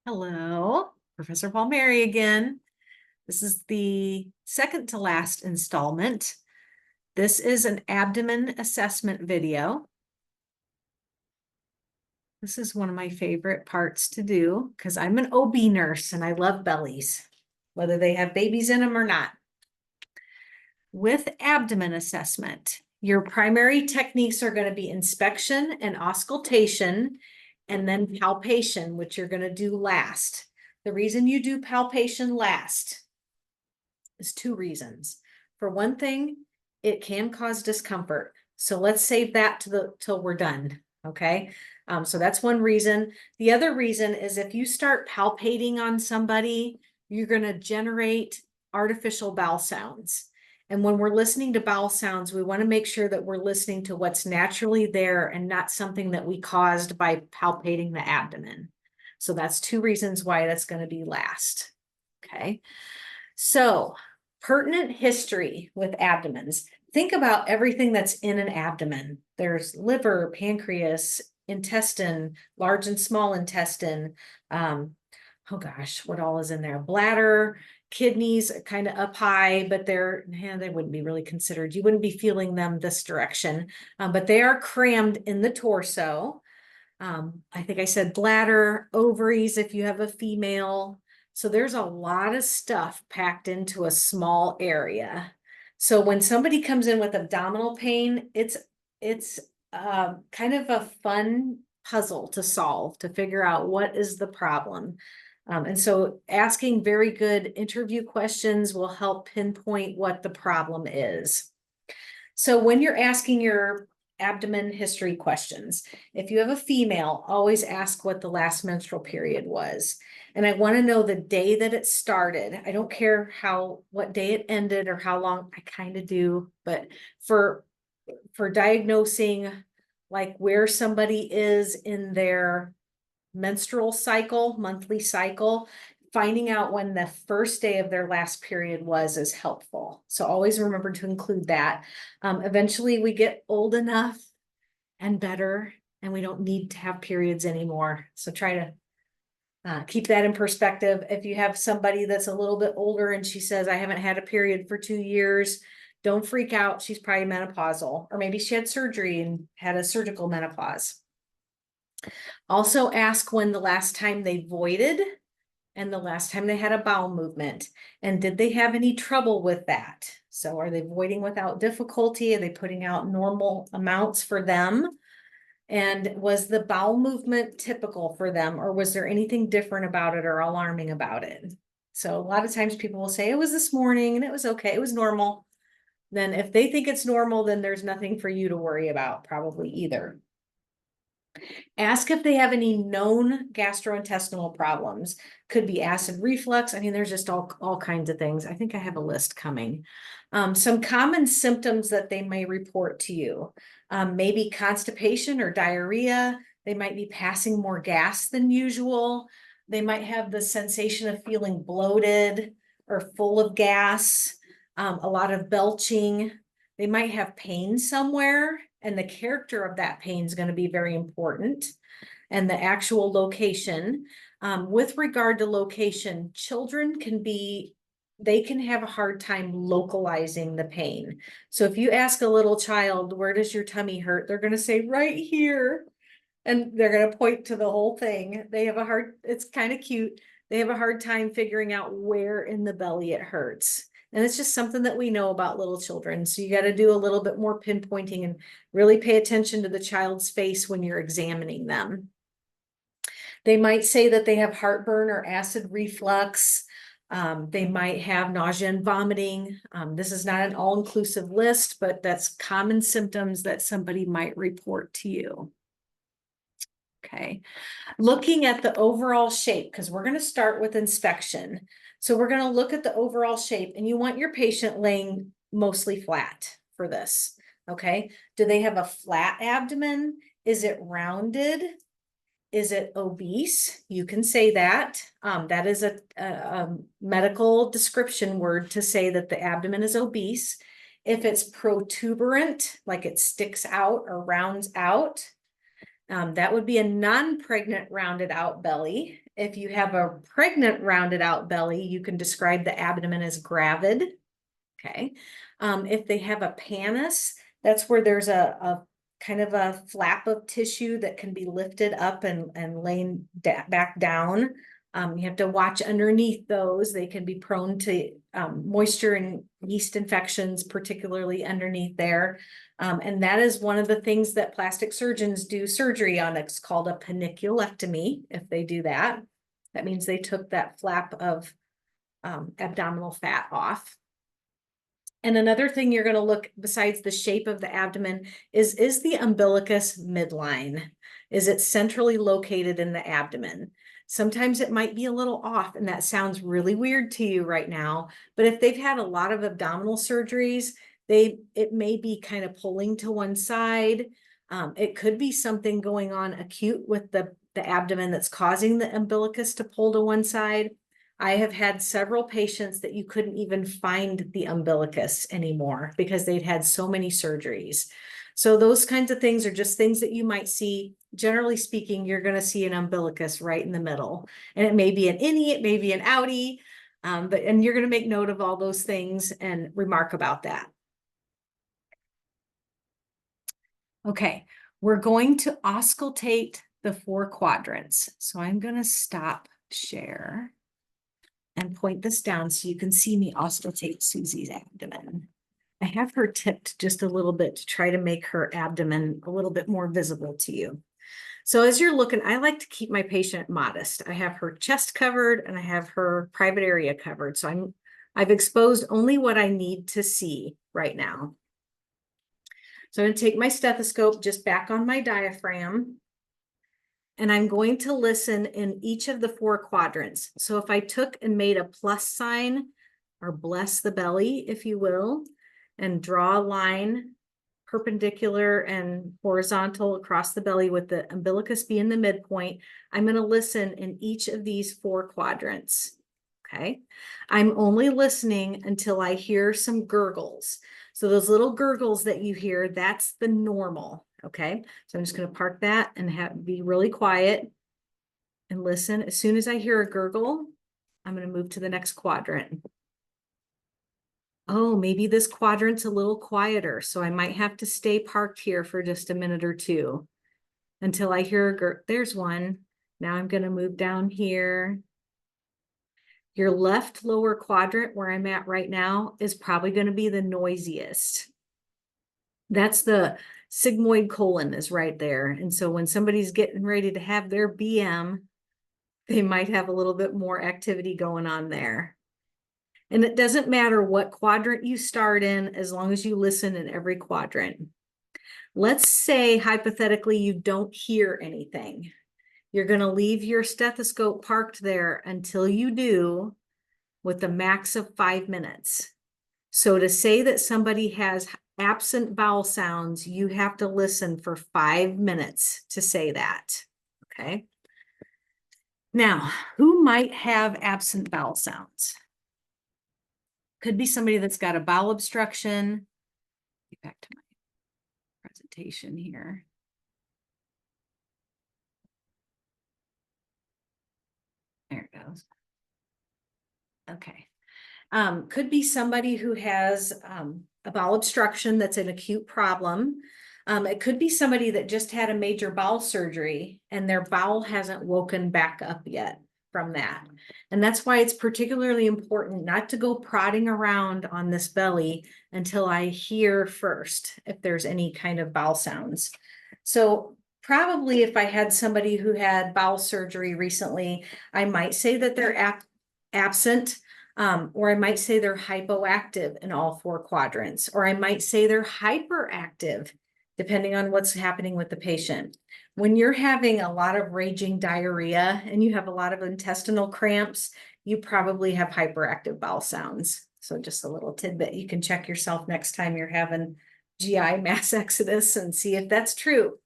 Hello, Professor Palmieri again. This is the second to last installment. This is an abdomen assessment video. This is one of my favorite parts to do because I'm an OB nurse and I love bellies, whether they have babies in them or not. With abdomen assessment, your primary techniques are going to be inspection and auscultation, and then palpation, which you're going to do last. The reason you do palpation last is two reasons. For one thing, it can cause discomfort. So let's save that till we're done. Okay. So that's one reason. The other reason is if you start palpating on somebody, you're going to generate artificial bowel sounds. And when we're listening to bowel sounds, we want to make sure that we're listening to what's naturally there and not something that we caused by palpating the abdomen. So that's two reasons why that's going to be last. Okay. So pertinent history with abdomens. Think about everything that's in an abdomen. There's liver, pancreas, intestine, large and small intestine. Oh gosh, what all is in there? Bladder, kidneys, kind of up high, but they wouldn't be really considered. You wouldn't be feeling them this direction, but they are crammed in the torso. I think I said bladder, ovaries, if you have a female. So there's a lot of stuff packed into a small area. So when somebody comes in with abdominal pain, it's kind of a fun puzzle to solve, to figure out what is the problem. And so asking very good interview questions will help pinpoint what the problem is. So when you're asking your abdomen history questions, if you have a female, always ask what the last menstrual period was. And I want to know the day that it started. I don't care what day it ended or how long. I kind of do, but for diagnosing like where somebody is in their menstrual cycle, monthly cycle, finding out when the first day of their last period was is helpful. So always remember to include that. Eventually we get old enough and better, and we don't need to have periods anymore. So try to keep that in perspective. If you have somebody that's a little bit older and she says, I haven't had a period for 2 years, don't freak out. She's probably menopausal, or maybe she had surgery and had a surgical menopause. Also ask when the last time they voided and the last time they had a bowel movement, and did they have any trouble with that? So are they voiding without difficulty? Are they putting out normal amounts for them? And was the bowel movement typical for them, or was there anything different about it or alarming about it? So a lot of times people will say it was this morning and it was okay, it was normal. Then if they think it's normal, then there's nothing for you to worry about probably either. Ask if they have any known gastrointestinal problems. Could be acid reflux. I mean, there's just all kinds of things. I think I have a list coming. Some common symptoms that they may report to you. Maybe constipation or diarrhea. They might be passing more gas than usual. They might have the sensation of feeling bloated or full of gas, a lot of belching. They might have pain somewhere, and the character of that pain is going to be very important, and the actual location. With regard to location, children they can have a hard time localizing the pain. So if you ask a little child, where does your tummy hurt? They're going to say right here. And they're going to point to the whole thing. It's kind of cute. They have a hard time figuring out where in the belly it hurts. And it's just something that we know about little children. So you got to do a little bit more pinpointing and really pay attention to the child's face when you're examining them. They might say that they have heartburn or acid reflux. They might have nausea and vomiting. This is not an all-inclusive list, but that's common symptoms that somebody might report to you. Okay, looking at the overall shape, because we're going to start with inspection. So we're going to look at the overall shape, and you want your patient laying mostly flat for this. Okay, do they have a flat abdomen? Is it rounded? Is it obese? You can say that. That is a medical description word to say that the abdomen is obese. If it's protuberant, like it sticks out or rounds out, That would be a non-pregnant rounded out belly. If you have a pregnant rounded out belly, you can describe the abdomen as gravid. Okay. If they have a pannus, that's where there's a kind of a flap of tissue that can be lifted up and laying back down. You have to watch underneath those. They can be prone to moisture and yeast infections, particularly underneath there. And that is one of the things that plastic surgeons do surgery on. It's called a paniculectomy. If they do that, that means they took that flap of abdominal fat off. And another thing you're going to look besides the shape of the abdomen is the umbilicus midline? Is it centrally located in the abdomen? Sometimes it might be a little off, and that sounds really weird to you right now. But if they've had a lot of abdominal surgeries, it may be kind of pulling to one side. It could be something going on acute with the abdomen that's causing the umbilicus to pull to one side. I have had several patients that you couldn't even find the umbilicus anymore because they'd had so many surgeries. So those kinds of things are just things that you might see. Generally speaking, you're going to see an umbilicus right in the middle, and it may be an innie, it may be an outie, and you're going to make note of all those things and remark about that. Okay, we're going to auscultate the 4 quadrants. So I'm going to stop share and point this down so you can see me auscultate Susie's abdomen. I have her tipped just a little bit to try to make her abdomen a little bit more visible to you. So as you're looking, I like to keep my patient modest. I have her chest covered and I have her private area covered. So I've exposed only what I need to see right now. So I'm going to take my stethoscope just back on my diaphragm, and I'm going to listen in each of the 4 quadrants. So if I took and made a plus sign, or bless the belly, if you will, and draw a line perpendicular and horizontal across the belly with the umbilicus being the midpoint, I'm going to listen in each of these 4 quadrants. Okay. I'm only listening until I hear some gurgles. So those little gurgles that you hear, that's the normal. Okay. So I'm just going to park that and be really quiet and listen. As soon as I hear a gurgle, I'm going to move to the next quadrant. Oh, maybe this quadrant's a little quieter, so I might have to stay parked here for just a minute or two until I hear a gurgle. There's one. Now I'm going to move down here. Your left lower quadrant, where I'm at right now, is probably going to be the noisiest. That's the sigmoid colon is right there. And so when somebody's getting ready to have their BM, they might have a little bit more activity going on there. And it doesn't matter what quadrant you start in, as long as you listen in every quadrant. Let's say, hypothetically, you don't hear anything. You're going to leave your stethoscope parked there until you do, with a max of 5 minutes. So to say that somebody has absent bowel sounds, you have to listen for 5 minutes to say that. Okay. Now, who might have absent bowel sounds? Could be somebody that's got a bowel obstruction. Get back to my presentation here. There it goes. Okay. Could be somebody who has a bowel obstruction that's an acute problem. It could be somebody that just had a major bowel surgery and their bowel hasn't woken back up yet from that. And that's why it's particularly important not to go prodding around on this belly until I hear first if there's any kind of bowel sounds. So probably if I had somebody who had bowel surgery recently, I might say that they're absent, or I might say they're hypoactive in all 4 quadrants, or I might say they're hyperactive, depending on what's happening with the patient. When you're having a lot of raging diarrhea and you have a lot of intestinal cramps, you probably have hyperactive bowel sounds. So just a little tidbit, you can check yourself next time you're having GI mass exodus and see if that's true.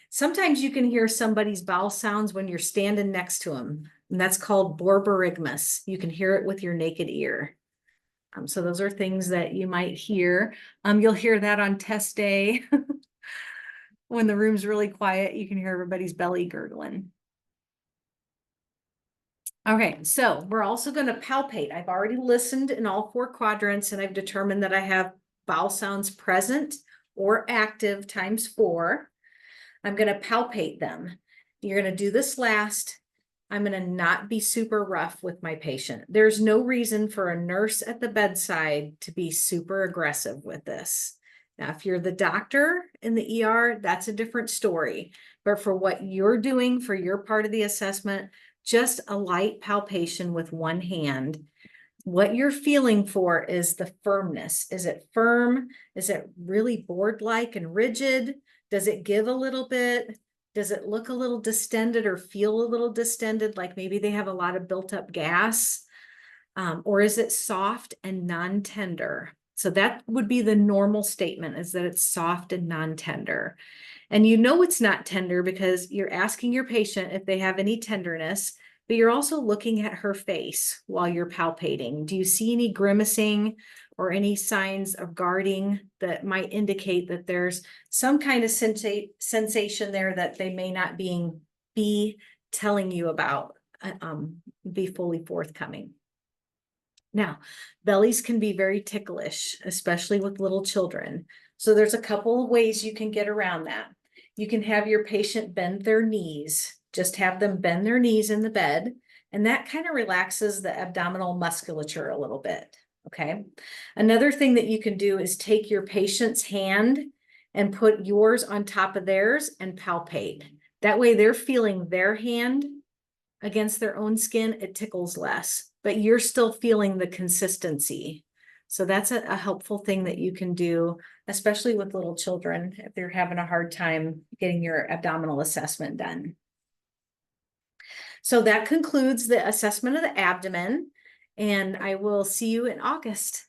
Sometimes you can hear somebody's bowel sounds when you're standing next to them, and that's called borborygmus. You can hear it with your naked ear. So those are things that you might hear. You'll hear that on test day. When the room's really quiet, you can hear everybody's belly gurgling. Okay, so we're also going to palpate. I've already listened in all 4 quadrants, and I've determined that I have vowel sounds present or active times 4. I'm going to palpate them. You're going to do this last. I'm going to not be super rough with my patient. There's no reason for a nurse at the bedside to be super aggressive with this. Now, if you're the doctor in the ER, that's a different story. But for what you're doing for your part of the assessment, just a light palpation with one hand. What you're feeling for is the firmness. Is it firm? Is it really board-like and rigid? Does it give a little bit? Does it look a little distended or feel a little distended, like maybe they have a lot of built-up gas? Or is it soft and non-tender? So that would be the normal statement, is that it's soft and non-tender. And you know it's not tender because you're asking your patient if they have any tenderness, but you're also looking at her face while you're palpating. Do you see any grimacing or any signs of guarding that might indicate that there's some kind of sensation there that they may not be telling you about, be fully forthcoming? Now, bellies can be very ticklish, especially with little children. So there's a couple of ways you can get around that. You can have your patient bend their knees, just have them bend their knees in the bed, and that kind of relaxes the abdominal musculature a little bit, okay? Another thing that you can do is take your patient's hand and put yours on top of theirs and palpate. That way they're feeling their hand against their own skin, it tickles less, but you're still feeling the consistency. So that's a helpful thing that you can do, especially with little children, if they're having a hard time getting your abdominal assessment done. So that concludes the assessment of the abdomen, and I will see you in August.